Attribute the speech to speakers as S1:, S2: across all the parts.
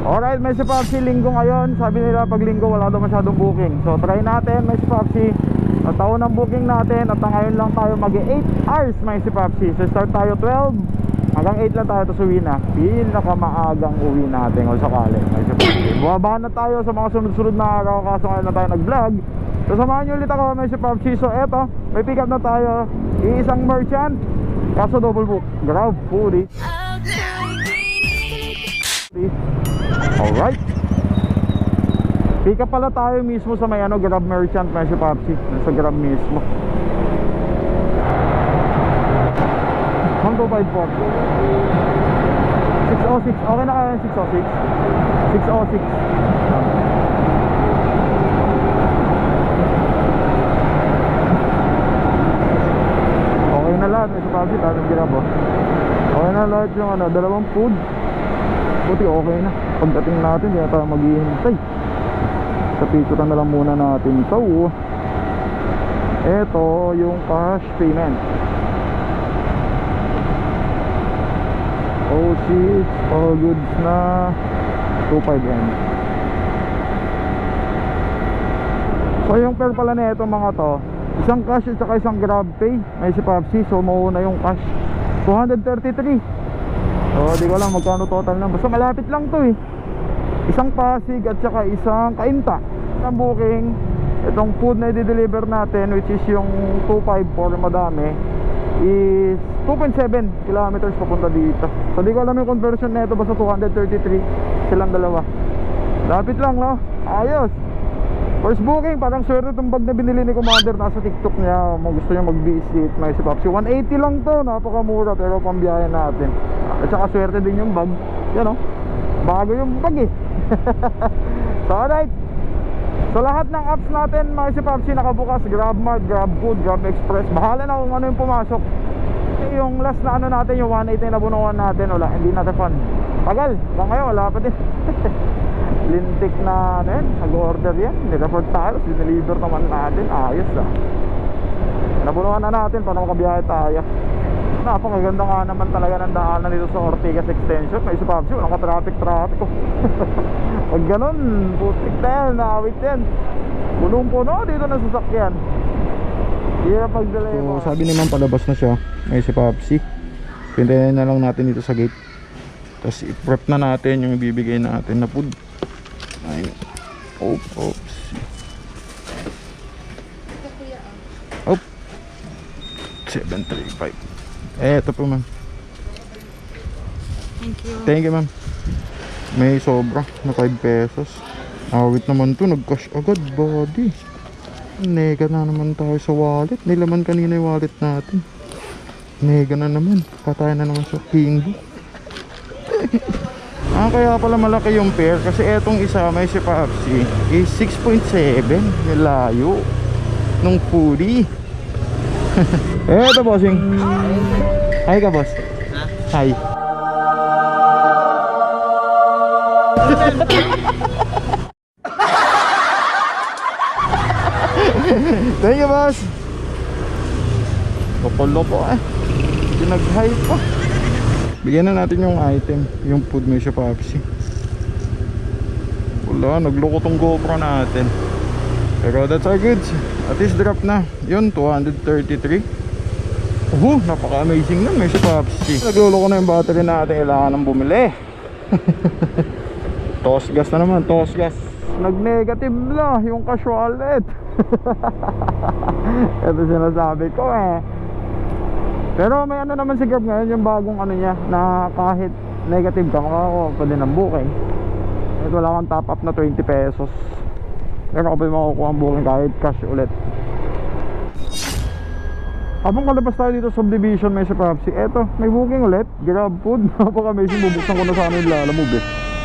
S1: Alright, may si Popsi, linggo ngayon. Sabi nila pag linggo wala daw masyadong booking. So try natin, may si Popsi. At taon ng booking natin. At ngayon lang tayo mag-8 hours, may si Popsi. So start tayo 12 hanggang 8 lang tayo, tapos uwi na. Pinakamaagang uwi natin kung sakali, may si Popsi. Buwabahan na tayo sa mga sunod-sunod na araw. Kaso ngayon na tayo nag-vlog. So samahan nyo ulit ako, may si Popsi. So eto, may pick up na tayo. Iisang merchant, kaso double book. Grab foodie. Alright, pick up pala tayo mismo sa may Grab merchant, may si Popsi. Sa Grab mismo 1254 606, okay na kaya 606 606. Okay na lahat, may si Popsi, tatang Grab okay na lahat yung dalawang food. Buti okay na. Pagdating natin, hindi na tayo maghihintay. Sa picture na lang muna natin ito. Ito yung cash payment. Oh shit, all goods na 25M. So yung pair pala na ito mga to, isang cash at saka isang Grab Pay. May si Popsi, so mauna yung cash 233. So di ko alam magkano total na. Basta malapit lang to eh. Isang Pasig at saka isang Cainta. Ang booking, itong food na i-deliver natin, which is yung 254 madami, is 2.7 kilometers papunta dito. So di ko alam yung conversion na ito. Basta 233 silang dalawa. Lapit lang no. Ayos. First booking, parang swerte itong bag na binili ni Commander. Nasa TikTok niya, gusto niya mag-visit. May si Popsi, 180 lang to, napakamura. Pero pambiyahe natin. At saka swerte din yung bag. Yan o, bago yung bag eh. So alright, so lahat ng apps natin, may si Popsi, nakabukas. GrabMart, GrabFood, GrabExpress. Bahala na kung ano yung pumasok. Yung last na ano natin, yung 180 na bunuan natin, wala, hindi natin fun. Tagal, hanggang ngayon wala pa din. Lintik na ano yan, nag-order yan, nireport tayo, dineliver naman natin, ayos nabunuhan na natin para makabiyahe tayo. Napakaganda nga naman talaga ng daanan dito sa Ortigas Extension. May si Popsi, walang ka-traffic pag ganun, putik na yan, naawit yan, punong-puno dito na sasakyan. Hirap pag-delay mo. So sabi naman palabas na siya, may si Popsi. Pintayin na lang natin dito sa gate. Tapos i-prep na natin yung ibibigay natin na food. Ay, oops. Oh, 735. Eto po ma'am. Thank you ma'am. May sobra na 5 pesos. Awit naman to, nag-cash agad body. Nega na naman tayo sa wallet. Nilaman kanina yung wallet natin. Nega na naman. Patay na naman sa Kingo. Kaya pala malaki yung pair. Kasi etong isa, may si Popsi, is 6.7. Yung layo nung foodie. Eto bossing. Hi ka boss. Hi. Thank you boss. Loko-loko pinag-hi pa. Bigyan na natin yung item, yung food may si Popsi. Wala, nagloko tong GoPro natin. Pero that's our goods. At least drop na. Yun, 233. Napaka-amazing nun, may si Popsi. Nagluloko na yung battery natin, kailangan nang bumili. Toss gas na naman, toss gas. Nag-negative na yung cash wallet. Ito sinasabi ko eh. Pero may ano naman si Grab ngayon, yung bagong ano niya, na kahit negative ka, makakuha pa din ang booking. Kahit wala kang top up na 20 pesos. Pero kapag makukuha ang booking kahit cash ulit. Habang kalabas tayo dito sa subdivision, may si Popsi. Eto, may booking ulit, Grab food. Napaka-amazing, bubuksan ko na sana yung lalamove eh.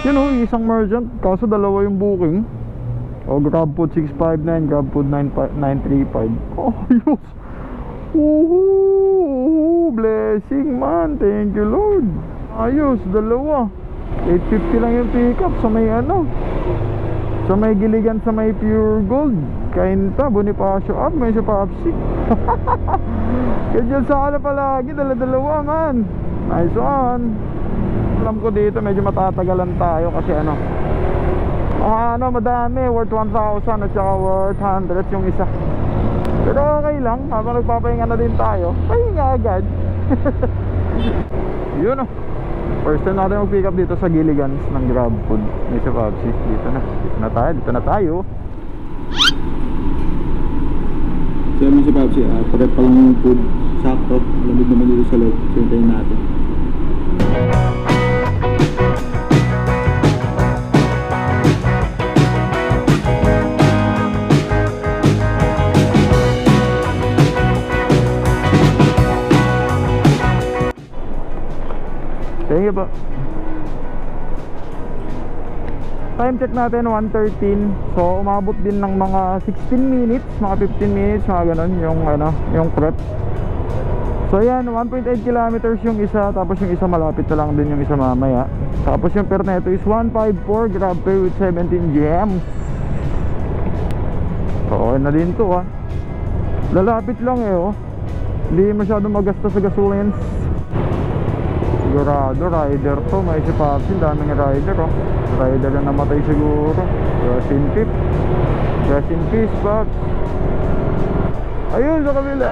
S1: Yun o, isang merchant, kaso dalawa yung booking. O, Grab food 659, Grab food 935. Oh, yus. Blessing man, thank you Lord. Ayos, dalawa 850 lang yung pick up sa may ano, sa may Giligan, sa may Pure Gold, Cainta, Bonifacio up, may si Popsi. Kaya dyan sana palagi, dala-dalawa man. Nice one. Alam ko dito medyo matatagalan tayo kasi ano, madami, worth 1,000 at saka worth 100 yung isa. Pero okay lang, habang nagpapahinga na din tayo, pahinga agad. Yun oh. First time natin mag-pick up dito sa Gilligan's ng Grab Food. May sa Pabsi. Dito na tayo.
S2: So yun si Pabsi, paret pa lang yung food. Sakto, lamig naman dito sa loob. So hintayin natin.
S1: Thank you po. Time check natin 1:13. So umabot din ng mga 16 minutes, mga 15 minutes, mga ganun yung prep. So yan, 1.8 kilometers yung isa, tapos yung isa malapit na lang din yung isa mamaya. Tapos yung per neto is 154 grab pay with 17 gems. So okay na din to ah. Lalapit lang oh. Hindi masyadong magasta sa gasolines. Sigurado rider to, may si Papsi, daming rider oh. Rider na namatay siguro. Rest in peace. Rest in peace, Paps. Ayun sa kabila.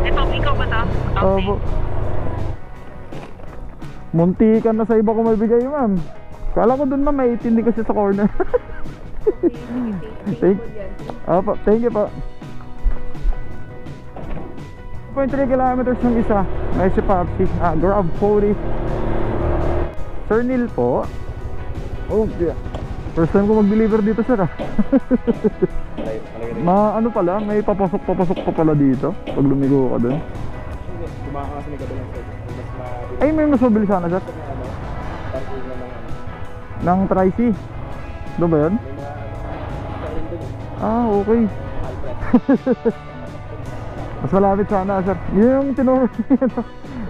S3: Ito, ikaw ba ito?
S1: Opo. Muntikan na sa iba ko may bigay, ma'am. Kala ko dun, ma'am, may 18 din kasi sa corner. Thank you po. 0.3 kilometers yung isa. May si Papsi. Grab 40. Sir Neil po. Oh, yeah. First time ko mag-deliver dito, sir. Ano pala, may papasok pa pala dito pag lumigo ka dun.
S2: Dumaan kasi may kabilang side.
S1: Ay, may mas mabilis sana, sir. Ng Tri-C. Doon ba yun? Okay. Mas malapit sana, sir. Yun yung tinuro.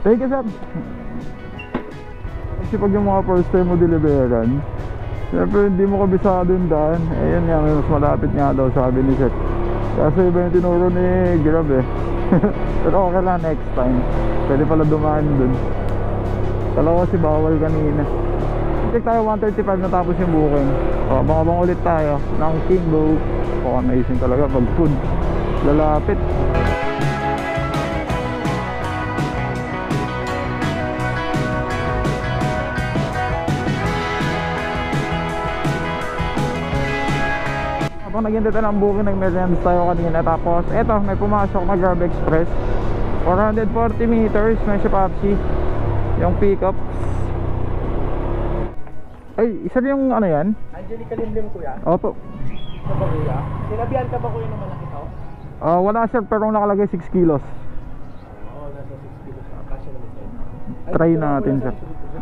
S1: Thank you, sir. Kasi pag yung mga first time mo deliveran, siyempre hindi mo kabisado yung daan. Ayun nga, may mas malapit nga daw, sabi ni sir. Kasi iba yung tinuro ni Grab eh. Pero okay lang, next time pwede pala dumaan dun. Talaga kasi bawal kanina. Check tayo, 1:35 na tapos yung booking. Abang-abang ulit tayo ng Kingo. Amazing talaga pag food lalapit. Habang naghintay tayo ng booking, nag-merienda tayo kanina. Tapos eto, may pumasok na Grab Express 440 meters, may si Papsi yung pick-up. Ay, isa yung ano yan?
S2: Angelica Limlim, kuya.
S1: Opo.
S2: Ito ba, kuya? Sinabihan ka ba, kuya, na malaki to?
S1: Wala sir, pero nakalagay 6 kilos.
S2: Oo, nasa 6 kilos. Kasya naman sa'yo.
S1: Try natin, sir.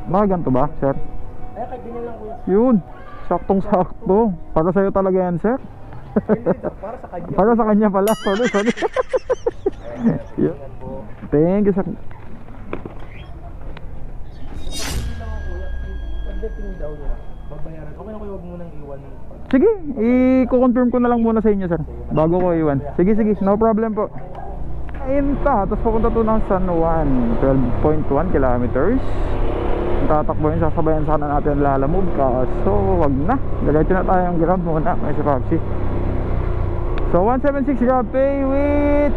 S1: Mga ganito ba, sir?
S2: Ay, kahit ganyan lang, kuya.
S1: Yun, saktong sakto. Para sa'yo talaga yan, sir.
S2: Para sa kanya.
S1: Para sa kanya pala. Sorry. Yeah. Thank you, sir.
S2: Pagdating daw niya, babayaran. Okay na, kuya, huwag mo nang iwan.
S1: Sige, i-confirm ko na lang muna sa inyo, sir, bago ko iwan. Sige, no problem po. Ayun ta, tapos papunta to ng San Juan, 12.1 kilometers. Tatakbo yun, sasabayan sana natin lalamove. Kaso wag na, diretso na tayong Grab muna, may si Papsi. So 176 Grab pay with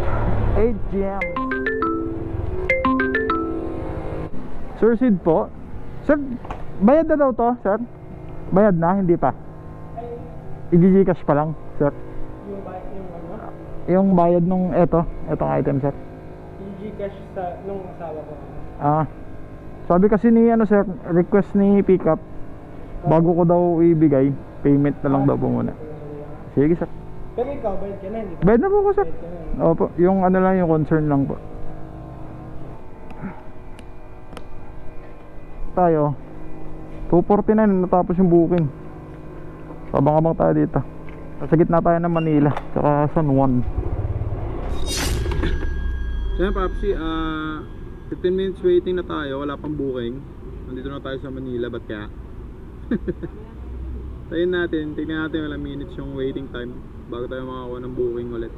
S1: 8 gems. Sir Sid po. Sir, bayad na daw to, sir? Bayad na, hindi pa? I-Gcash pa lang, sir.
S2: Yung bayad, yung ano?
S1: Yung bayad nung etong item, sir.
S2: I-Gcash sa nung asawa ko.
S1: Sabi kasi ni sir, request ni pickup bago ko daw ibigay, payment na lang daw po muna. Sige, sir.
S2: Pero ikaw, bayad ka na, hindi ba?
S1: Bayad na po ko, sir.
S2: Bayad ka na.
S1: Opo, yung ano lang, yung concern lang po. Tayo 249 natapos yung booking. Abang-abang tayo dito. Sa gitna tayo ng Manila tsaka San Juan.
S4: Kaya Papsi, 15 minutes waiting na tayo, wala pang booking. Nandito na tayo sa Manila, ba't kaya? Tayin natin, tignan natin ilang minutes yung waiting time bago tayo makakuha ng booking ulit.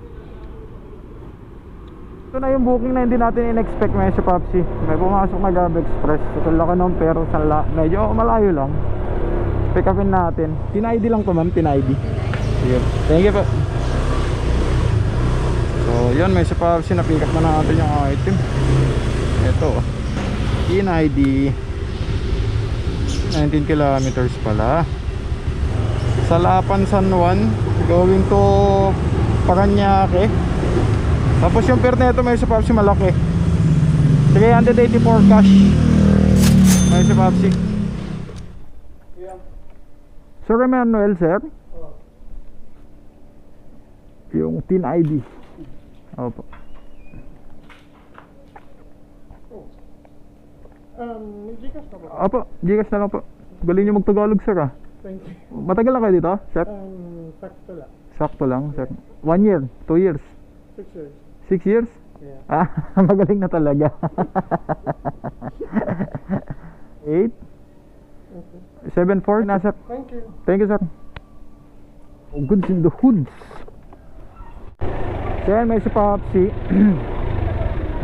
S1: Ito na yung booking na hindi natin in-expect ngayon sa Popsi. May pumasok na Grab Express. So, laki ng pero medyo malayo lang. Pick upin natin. Tin-ID lang to ma'am, tin-ID. Sige. Thank you po. So yun, may sa Popsi na pick up na natin yung item. Ito, tin-ID. 19 kilometers pala. Salapan, San Juan, going to Paranaque. Tapos yung fare na ito may sa Popsi malaki, 384 cash. May sa Popsi. Sir Emmanuel, sir? Yung tin ID. Opo.
S5: May Gcash na ba?
S1: Opo, Gcash na lang po. Galing nyo mag-Tagalog, sir ah.
S5: Thank you.
S1: Matagal na kayo dito, sir?
S5: Sakto lang.
S1: Sakto lang, sir. 1 year, 2 years,
S5: 6 years.
S1: 6 years?
S5: Yeah.
S1: Ah, magaling na talaga. 8
S5: Okay.
S1: 7-4 nasa.
S5: Thank you.
S1: Thank you, sir. Oh, goods in the hoods. So yan, may si Popsi.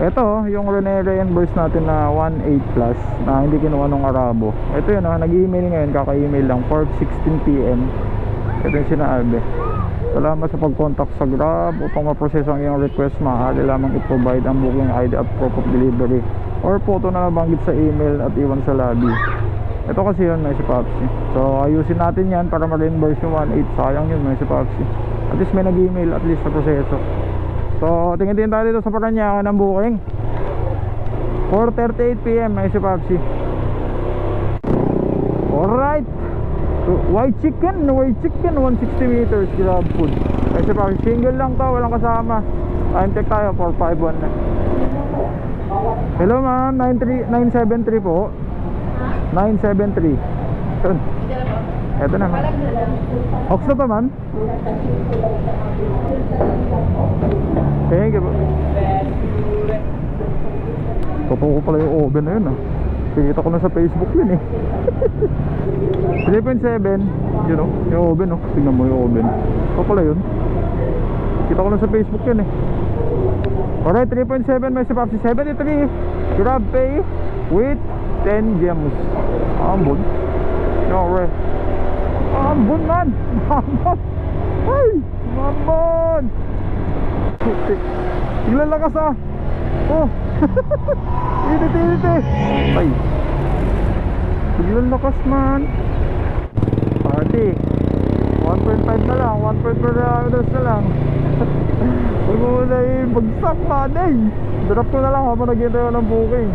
S1: Ito, yung reimburse natin na 1.8 plus na hindi kinuha nung Arabo. Ito yun, nag-email ngayon, kaka-email lang 4:16 PM. Ito yung sinabi. Salamat sa pag-contact sa Grab. Upang maproseso ang iyong request, maaari lamang i-provide ang booking ID at proof of delivery or photo na nabanggit sa email at iwan sa lobby. Ito kasi yun, may si Popsi. So ayusin natin yan para ma-reimburse yung 1.8. Sayang yun, may si Popsi. At least may nag-email, at least sa proseso. So tingin-tingin tayo dito sa Paranaque ng booking. 4:38 PM, may si Popsi. Alright, white chicken 160 meters Grab food. May si Popsi, single lang to, walang kasama. Time check tayo, 451 na. Hello ma'am, 973 po. 973. Ito na ma'am. Ox na to ma'am. Thank you po. Totoo ko pala yung oven na yun ah. Kita ko na sa Facebook yun eh. 3.7. You know, yung oven oh. Tingnan mo yung oven. Ito pala yun. Kita ko na sa Facebook yun eh. Alright, 3.7 may si Popsi. 73 Grab pay with 10 gems. Ambon. Alright. Ambon man. Ambon. Ay, ambon. Biglang lakas ah. Oh. Init. Ay. Biglang lakas man. Party. 1.5 na lang. 1.4 kilometers na lang. Huwag mo na yung bagsak man eh. Drop ko na lang habang naghihintay ko ng booking.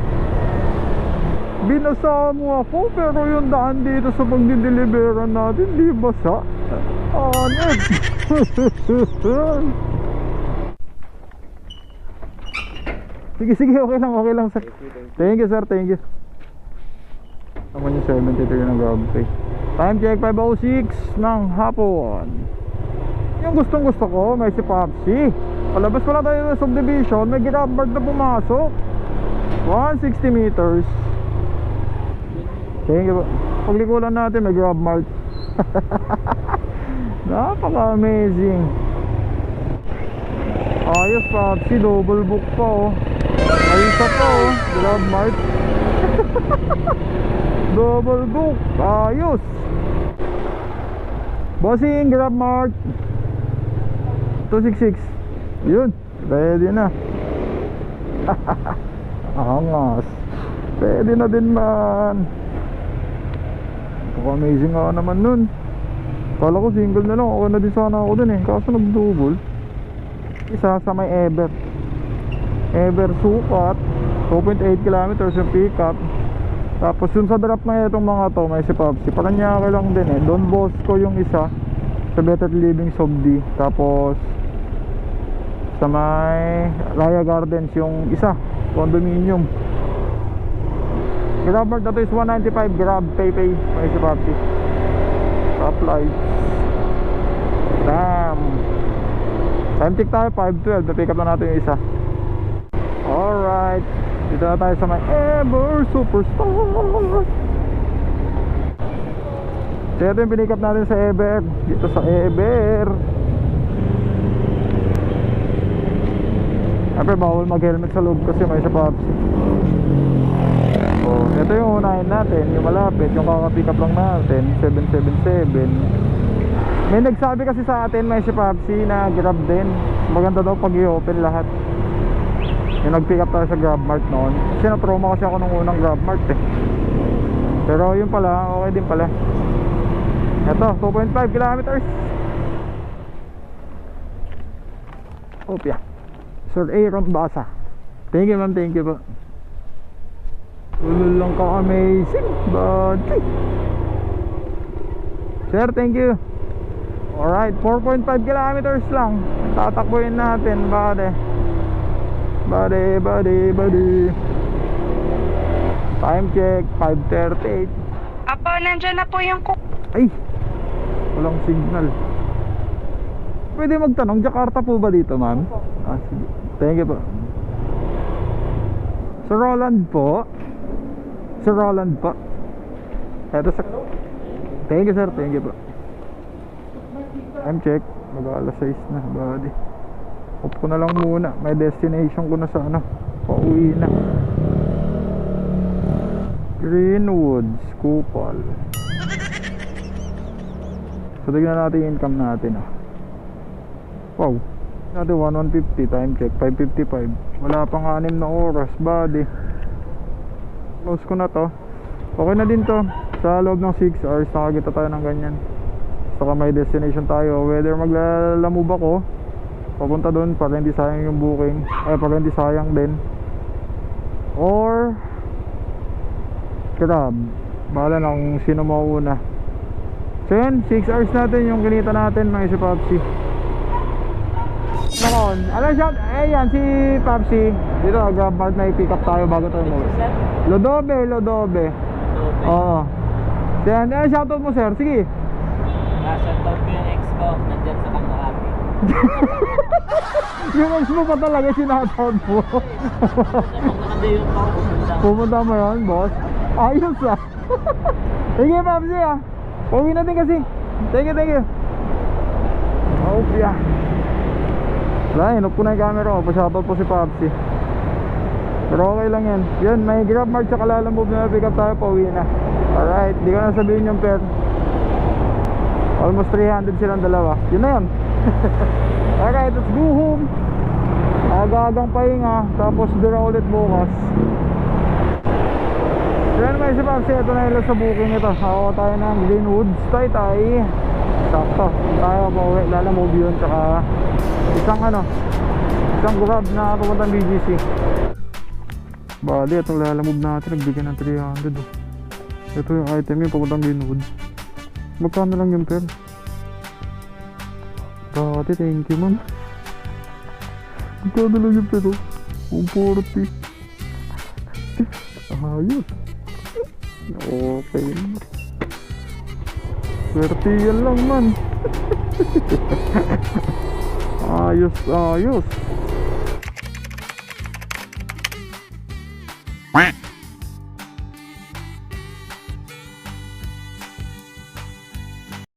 S1: Binasa mo ako pero yung daan dito sa pagdideliveran natin di basa. Anit. Sige, okay lang sir. Thank you sir, thank you. Naman yung 73 ng Grab pay. Time check 5:06 ng hapon. Yung gustong gusto ko, may si Popsi. Palabas pala tayo ng subdivision, may Grab Mart na pumasok. 160 meters. Thank you po. Paglikulan natin may Grab Mart. Napaka-amazing. Ayos Popsi, double book pa oh. Ayos pa oh, Grab Mart. Double book, ayos. Bossing, Grab Mart 266. Yun, ready na. Angas. Ready na din man. Amazing nga naman nun. Kala ko single na lang. Okay na din sana ako dun eh. Kaso nag-double. Isa sa may Ever sukat 2.8 kilometers yung pick up. Tapos yung sa drop na itong mga to, may si Popsi. Paranaque lang din eh. Don Bosco yung isa sa Better Living Sobdi. Tapos sa may Raya Gardens yung isa, condominium. Grab Mart na to is 195. Grab pay may si Popsi. Top lights. Damn. Time tick tayo 5:12. Na-pick up na natin yung isa. Alright, dito na tayo sa may Ever Superstar. So ito yung pinikap natin sa Ever. Dito sa Ever. Siyempre bawal mag-helmet sa loob kasi may sa Papsi. Oh, ito yung unahin natin, yung malapit, yung kaka-pick up lang natin, 777. May nagsabi kasi sa atin may si Papsi na Grab din. Maganda daw pag i-open lahat. Yung nag-pick up tayo sa GrabMart noon. Kasi na-promo kasi ako nung unang GrabMart eh. Pero yun pala, okay din pala. Ito, 2.5 kilometers. Opya. Sir Aaron Basa. Thank you ma'am, thank you po. Ulul lang ka amazing buddy. Sir, thank you. Alright, 4.5 kilometers lang. Tatakbuhin natin, buddy. Buddy. Time check, 5:38.
S3: Apo, nandyan na po yung
S1: Ay, walang signal. Pwede magtanong, Jakarta po ba dito ma'am? Ah, sige. Thank you po. Sir Roland po. Sir Roland po. Eto sa... Thank you sir, thank you po. Time check, mag-alas 6 na, buddy. Off ko na lang muna. May destination ko na sa ano, pauwi na. Greenwoods, Kupal. So tignan natin yung income natin Wow. Natin 1150, time check 5:55. Wala pang 6 na oras, buddy. Close ko na to. Okay na din to. Sa loob ng 6 hours nakakita tayo ng ganyan. Saka may destination tayo. Whether maglalamove ako papunta doon para hindi sayang yung booking, para hindi sayang din, or Grab, bahala na kung sino mauuna. So yun, 6 hours natin yung kinita natin mga si Papsi. Nakon, alam siya, yan si Papsi. Dito, GrabMart na i-pick up tayo bago tayo mo. Lodobe. Oo. So yan, shoutout mo sir, sige.
S6: Shoutout ko yung ex ko, nandyan sa Kangarapi.
S1: Yung ex mo pa talaga sinashoutout mo.
S6: Nakadayon pa ako
S1: Pumunta mo yun, boss? Ayos Sige, Papsi Pauwi natin kasi. Thank you. Opya. Wala, inop ko na yung camera ko. Pa-shoutout po si Papsi. Pero okay lang yan. Yun, may GrabMart sa Lalamove na pick up tayo, pauwi na. Alright, di ko na sabihin yung per. Almost 300 silang dalawa. Yun na yun. Alright, let's go home. Agagang pahinga. Tapos dura ulit bukas. Yan may si Papsi, ito na ilan sa booking ito. Hawa tayo ng Greenwoods, Taytay. Sakto, tayo pa uwi, Lalamove yun. Tsaka isang Grab na papuntang BGC. Bali, itong Lalamove natin, nagbigyan ng 300 Ito yung item yung papuntang Greenwoods. Magkano lang yung per? Dati, thank you ma'am. Magkano lang yung per? 140. Ayos. Okay. Swerte yan lang man. Ayos.